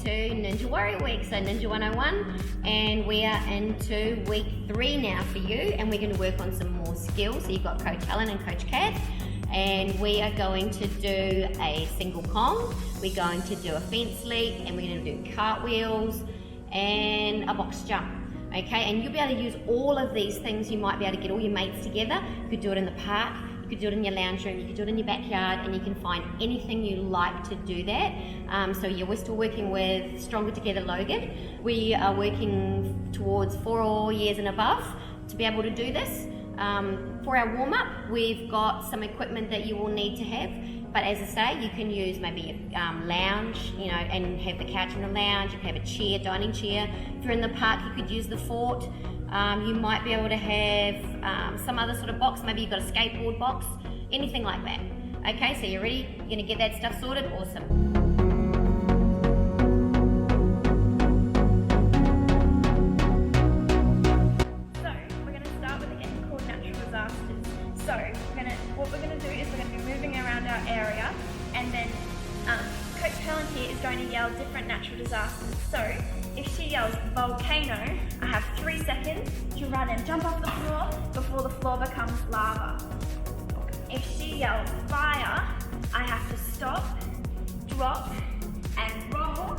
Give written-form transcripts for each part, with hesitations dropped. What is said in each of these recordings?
into Ninja Warrior Week, so Ninja 101, and we are into week 3 now for you, and we're going to work on some more skills. So you've got Coach Helen and Coach Kath, and we are going to do a single Kong, we're going to do a fence leap, and we're going to do cartwheels and a box jump. Okay, and you'll be able to use all of these things. You might be able to get all your mates together. You could do it in the park, you could do it in your lounge room, you could do it in your backyard, and you can find anything you like to do that. So yeah, we're still working with Stronger Together Logan. We are working towards 4 years and above to be able to do this. For our warm-up, we've got some equipment that you will need to have. But as I say, you can use maybe a lounge, you know, and have the couch in the lounge. You can have a chair, dining chair. If you're in the park, you could use the fort. You might be able to have some other sort of box. Maybe you've got a skateboard box, anything like that. Okay, so you're ready? You're gonna get that stuff sorted? Awesome. So what we're going to do is we're going to be moving around our area, and then Coach Helen here is going to yell different natural disasters. So if she yells volcano, I have 3 seconds to run and jump off the floor before the floor becomes lava. If she yells fire, I have to stop, drop and roll,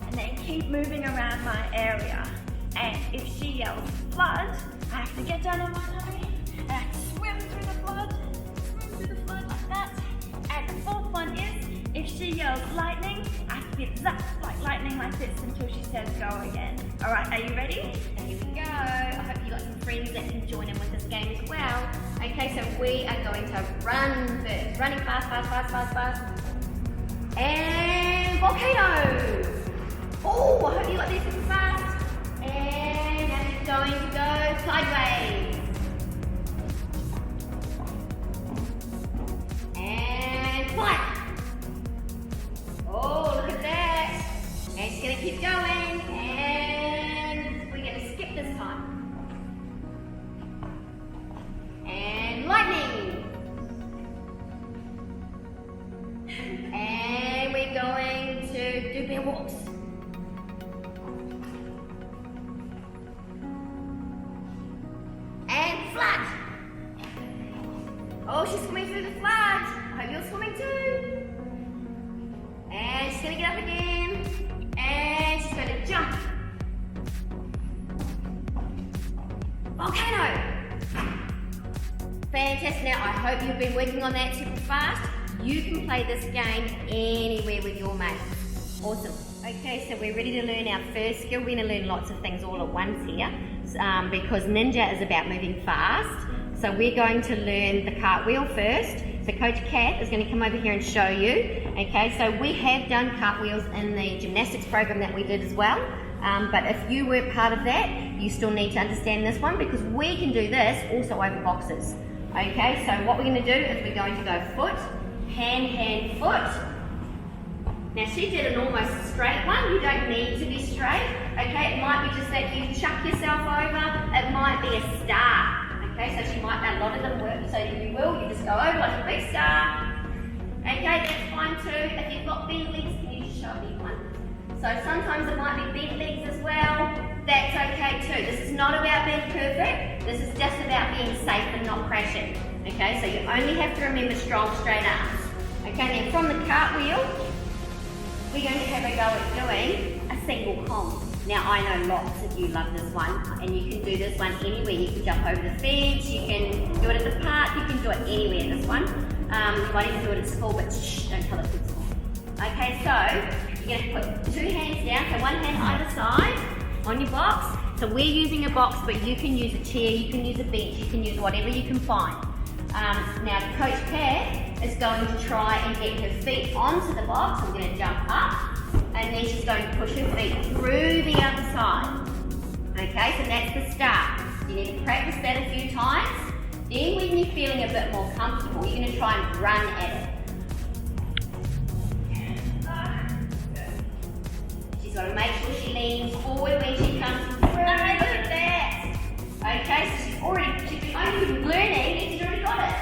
and then keep moving around my area. And if she yells flood, I have to get down on my knee and I have to swim through the flood like that. And the 4th one is, if she yells lightning, I have to be zapped like lightning like this until she says go again. Alright, are you ready? And here we go. I hope you got some friends that can join in with this game as well. Okay, so we are going to run first. Running fast, fast, fast, fast, fast. And volcano. Oh, I hope you got this super fast. And now you're going to go sideways. And flight. Oh, look at that. And she's going to keep going. And we're going to skip this time. And lightning. And we're going to do bear walks. And flood. Oh, she's swimming through the flood. I hope you're swimming too. And she's going to get up again. And she's going to jump. Volcano. Fantastic. Now, I hope you've been working on that super fast. You can play this game anywhere with your mates. Awesome. Okay, so we're ready to learn our first skill. We're going to learn lots of things all at once here because Ninja is about moving fast. So we're going to learn the cartwheel first. So Coach Kath is going to come over here and show you. Okay, so we have done cartwheels in the gymnastics program that we did as well. But if you weren't part of that, you still need to understand this one because we can do this also over boxes. Okay, so what we're going to do is we're going to go foot, hand, hand, foot. Now she did an almost straight one. You don't need to be straight. Okay, it might be just that you chuck yourself over. It might be a star. Okay, so she might, a lot of them work, so you just go over like a big star. Okay, that's fine too. If you've got bent legs, can you just show me one? So sometimes it might be bent legs as well. That's okay too. This is not about being perfect. This is just about being safe and not crashing. Okay, so you only have to remember strong, straight arms. Okay, then from the cartwheel, we're going to have a go at doing a single Kong. Now I know lots of you love this one, and you can do this one anywhere. You can jump over the fence, you can do it at the park, you can do it anywhere, this one. You might even do it at school, but shh, don't tell it to school. Okay, so you're going to put 2 hands down, so 1 hand either side on your box. So we're using a box, but you can use a chair, you can use a bench, you can use whatever you can find. Now Coach Kath is going to try and get her feet onto the box. I'm going to jump up. And then she's going to push her feet through the other side. Okay, so that's the start. You need to practice that a few times. Then when you're feeling a bit more comfortable, you're going to try and run at it. She's got to make sure she leans forward when she comes through. Look at that. Okay, so she's only been learning and she's already got it.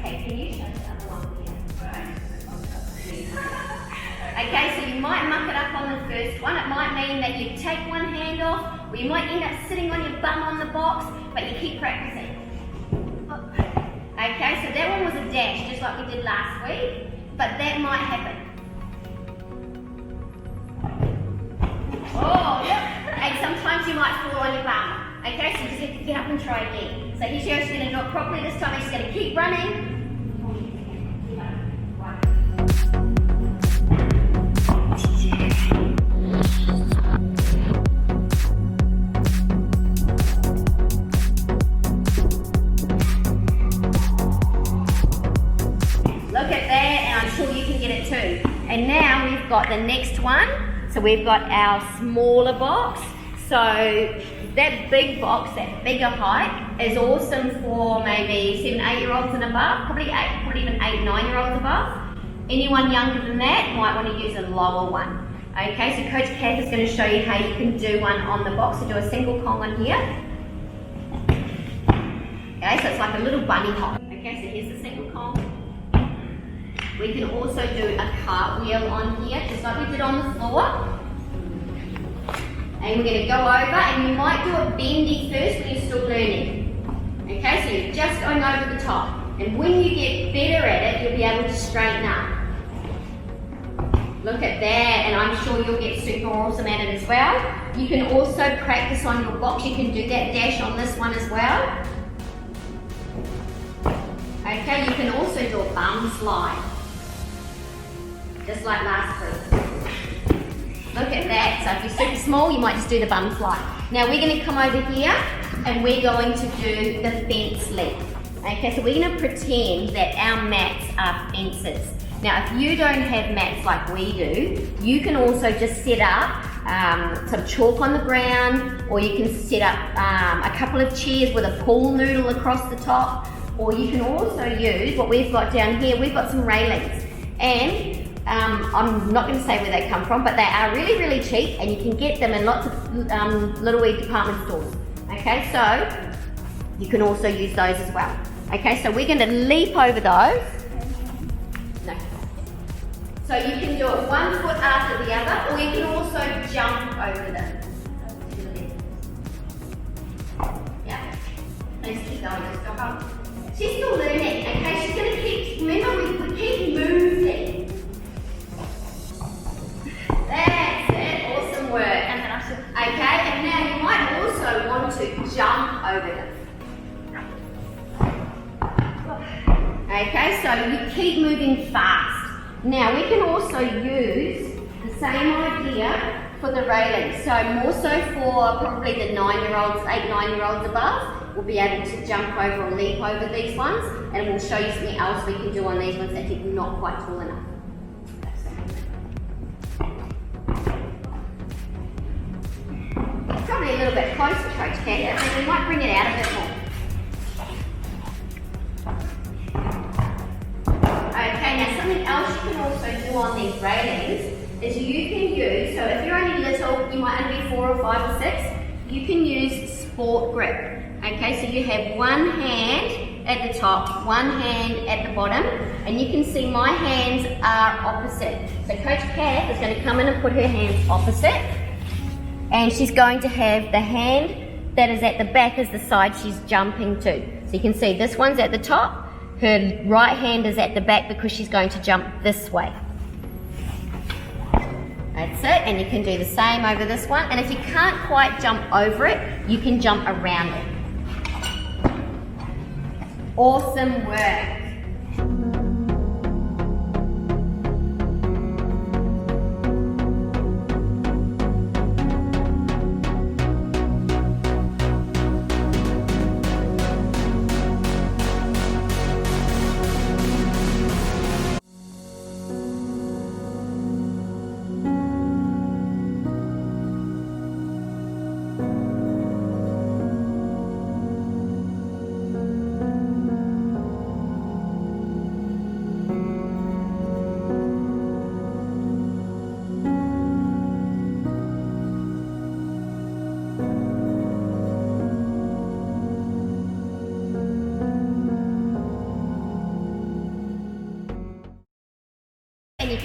Okay, can you show the other one here? Right. might muck it up on the first one. It might mean that you take one hand off, or you might end up sitting on your bum on the box, but you keep practicing. Okay, so that one was a dash, just like we did last week, but that might happen. Oh, yep. And sometimes you might fall on your bum. Okay, so you just have to get up and try again. So here's she's going to do it properly this time. She's going to keep running. Look at that, and I'm sure you can get it too. And now we've got the next one. So we've got our smaller box. So that big box, that bigger height, is awesome for maybe 7, 8-year-olds and above, probably even 8, 9-year-olds above. Anyone younger than that might want to use a lower one. Okay, so Coach Kath is going to show you how you can do one on the box. So do a single Kong on here. Okay, so it's like a little bunny hop. Okay, so here's the single Kong. We can also do a cartwheel on here, just like we did on the floor. And we're going to go over, and you might do it bendy first when you're still learning. Okay, so you're just going over the top. And when you get better at it, you'll be able to straighten up. Look at that, and I'm sure you'll get super awesome at it as well. You can also practice on your box. You can do that dash on this one as well. Okay, you can also do a bum slide. Just like last week. Look at that. So if you're super small, you might just do the bum slide. Now we're going to come over here and we're going to do the fence leap. Okay, so we're going to pretend that our mats are fences. Now if you don't have mats like we do, you can also just set up some chalk on the ground, or you can set up a couple of chairs with a pool noodle across the top, or you can also use what we've got down here. We've got some railings, and I'm not going to say where they come from, but they are really, really cheap, and you can get them in lots of little wee department stores. Okay, so you can also use those as well. Okay, so we're going to leap over those. No. So you can do it one foot after the other, or you can also jump over them. Yeah. Let's keep going. Just go home. She's still learning. Okay, she's going to keep. Remember, we keep moving. That's it, awesome work. And then okay, and now you might also want to jump over them. Okay, so you keep moving fast. Now we can also use the same idea for the railings. So more so for probably the 9-year-olds, 8, 9-year-olds above, we'll be able to jump over or leap over these ones, and we'll show you something else we can do on these ones if you're not quite tall enough. Probably a little bit closer, Coach Kath. I think we might bring it out a bit more. Okay, now something else you can also do on these railings is you can use, so if you're only little, you might only be 4 or 5 or 6, you can use sport grip. Okay, so you have one hand at the top, one hand at the bottom, and you can see my hands are opposite. So Coach Kath is going to come in and put her hands opposite, and she's going to have the hand that is at the back as the side she's jumping to. So you can see this one's at the top, her right hand is at the back because she's going to jump this way. That's it, and you can do the same over this one, and if you can't quite jump over it, you can jump around it. Awesome work.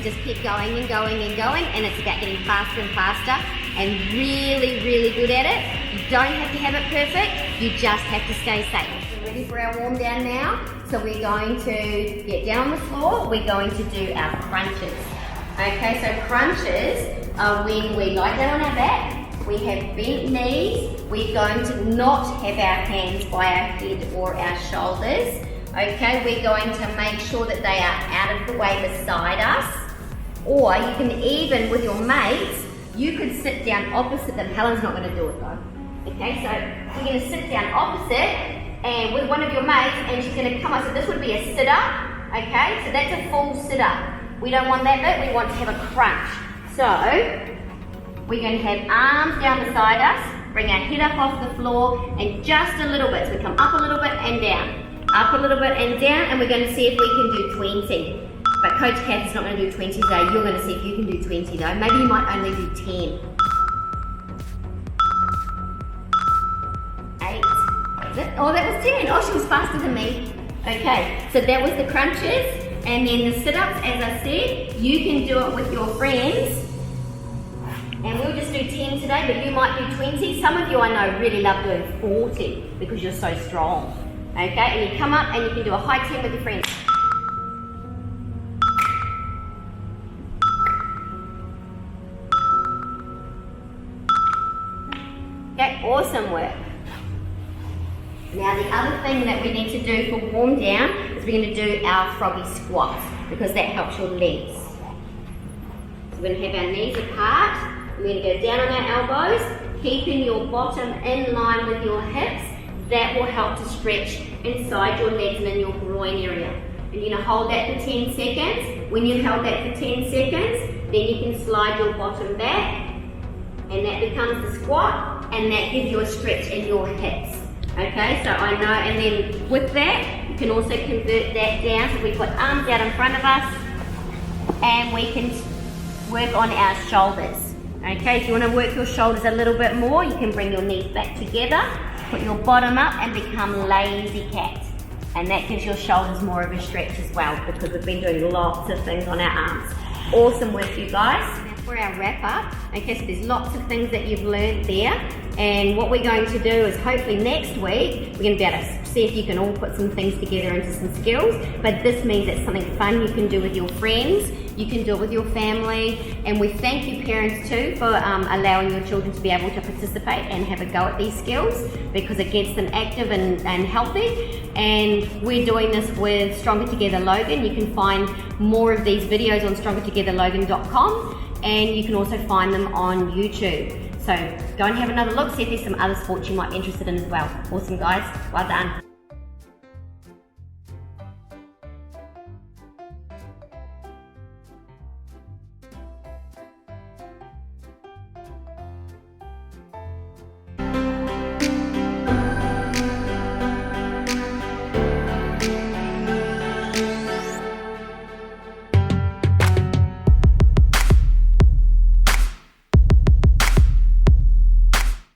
can just keep going and going and going, and it's about getting faster and faster and really, really good at it. You don't have to have it perfect, you just have to stay safe. We're ready for our warm down now. So we're going to get down on the floor, we're going to do our crunches. Okay, so crunches are when we lie down on our back, we have bent knees, we're going to not have our hands by our head or our shoulders. Okay, we're going to make sure that they are out of the way beside us. Or you can even, with your mates, you could sit down opposite them. Helen's not going to do it though. Okay, so we're going to sit down opposite and with one of your mates, and she's going to come up. So this would be a sit-up. Okay, so that's a full sit-up. We don't want that bit, we want to have a crunch. So we're going to have arms down beside us, bring our head up off the floor, and just a little bit. So we come up a little bit and down. Up a little bit and down, and we're going to see if we can do 20. But Coach Kath is not going to do 20 today. You're going to see if you can do 20 though. Maybe you might only do 10. 8. Is it? Oh, that was 10. Oh, she was faster than me. Okay, so that was the crunches. And then the sit-ups, as I said, you can do it with your friends. And we'll just do 10 today, but you might do 20. Some of you I know really love doing 40 because you're so strong. Okay, and you come up and you can do a high 10 with your friends. Okay, awesome work. Now the other thing that we need to do for warm down is we're going to do our froggy squat because that helps your legs. So we're going to have our knees apart, we're going to go down on our elbows, keeping your bottom in line with your hips. That will help to stretch inside your legs and in your groin area. And you're going to hold that for 10 seconds. When you've held that for 10 seconds, then you can slide your bottom back, and that becomes the squat, and that gives you a stretch in your hips. Okay, so I know, and then with that, you can also convert that down. So we put arms out in front of us, and we can work on our shoulders. Okay, if you want to work your shoulders a little bit more, you can bring your knees back together, put your bottom up, and become lazy cat. And that gives your shoulders more of a stretch as well, because we've been doing lots of things on our arms. Awesome work, you guys. Now for our wrap up, okay, so there's lots of things that you've learned there, and what we're going to do is hopefully next week, we're going to be able to see if you can all put some things together into some skills, but this means it's something fun you can do with your friends, you can do it with your family, and we thank you parents too for allowing your children to be able to participate and have a go at these skills, because it gets them active and healthy. And we're doing this with Stronger Together Logan. You can find more of these videos on strongertogetherlogan.com, and you can also find them on YouTube. So go and have another look, see if there's some other sports you might be interested in as well. Awesome guys, well done.